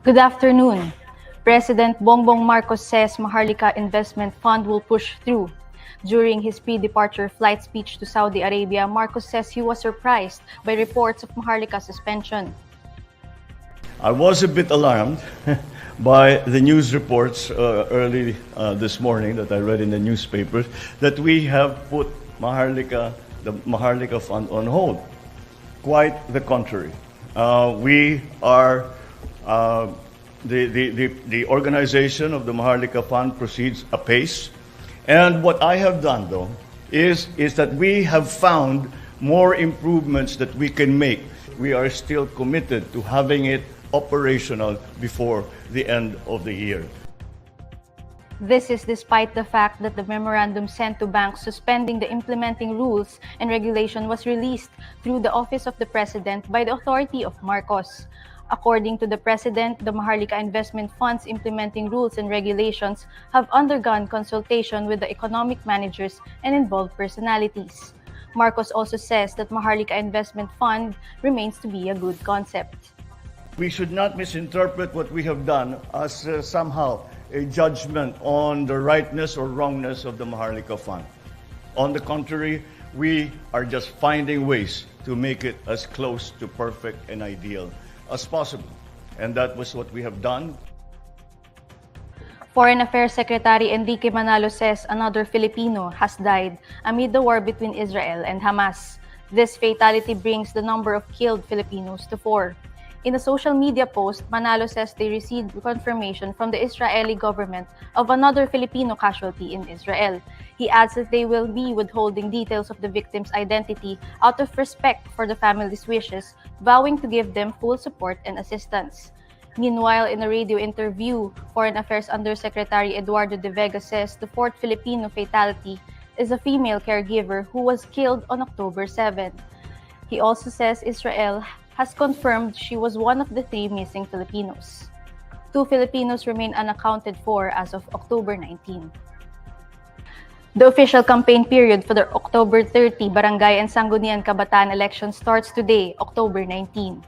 Good afternoon. President Bongbong Marcos says Maharlika Investment Fund will push through. During his pre-departure flight speech to Saudi Arabia, Marcos says he was surprised by reports of Maharlika's suspension. I was a bit alarmed by the news reports early this morning that I read in the newspapers that we have put the Maharlika Fund on hold. Quite the contrary. We are the organization of the Maharlika Fund proceeds apace. And what I have done, though, is that we have found more improvements that we can make. We are still committed to having it operational before the end of the year. This is despite the fact that the memorandum sent to banks suspending the implementing rules and regulation was released through the Office of the President by the authority of Marcos. According to the President, the Maharlika Investment Fund's implementing rules and regulations have undergone consultation with the economic managers and involved personalities. Marcos also says that Maharlika Investment Fund remains to be a good concept. We should not misinterpret what we have done as somehow a judgment on the rightness or wrongness of the Maharlika Fund. On the contrary, we are just finding ways to make it as close to perfect and ideal as possible. And that was what we have done. Foreign Affairs Secretary Enrique Manalo says another Filipino has died amid the war between Israel and Hamas. This fatality brings the number of killed Filipinos to 4. In a social media post, Manalo says they received confirmation from the Israeli government of another Filipino casualty in Israel. He adds that they will be withholding details of the victim's identity out of respect for the family's wishes, vowing to give them full support and assistance. Meanwhile, in a radio interview, Foreign Affairs Undersecretary Eduardo de Vega says the 4th Filipino fatality is a female caregiver who was killed on October 7. He also says Israel has confirmed she was one of the 3 missing Filipinos. 2 Filipinos remain unaccounted for as of October 19. The official campaign period for the October 30 Barangay and Sangguniang Kabataan election starts today, October 19.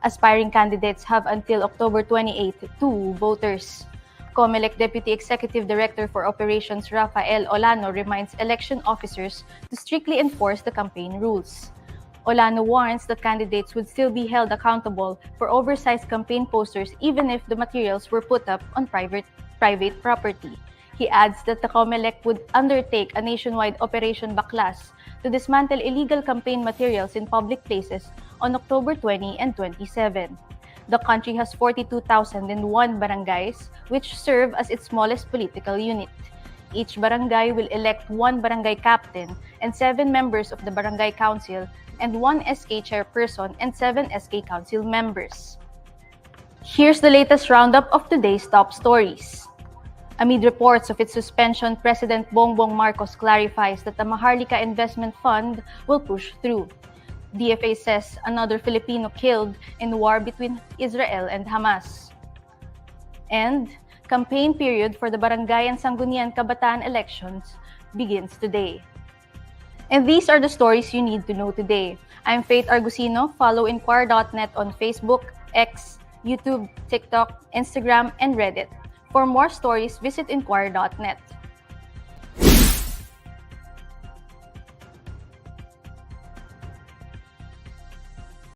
Aspiring candidates have until October 28 to voters. COMELEC Deputy Executive Director for Operations Rafael Olano reminds election officers to strictly enforce the campaign rules. Olano warns that candidates would still be held accountable for oversized campaign posters even if the materials were put up on private property. He adds that the COMELEC would undertake a nationwide Operation Baklas to dismantle illegal campaign materials in public places on October 20 and 27. The country has 42,001 barangays, which serve as its smallest political unit. Each barangay will elect 1 barangay captain and 7 members of the barangay council and 1 SK chairperson and 7 SK council members. Here's the latest roundup of today's top stories. Amid reports of its suspension, President Bongbong Marcos clarifies that the Maharlika Investment Fund will push through. DFA says another Filipino killed in war between Israel and Hamas. And campaign period for the Barangay and Sangguniang Kabataan elections begins today. And these are the stories you need to know today. I'm Faith Argusino. Follow INQUIRER.net on Facebook, X, YouTube, TikTok, Instagram, and Reddit. For more stories, visit INQUIRER.net.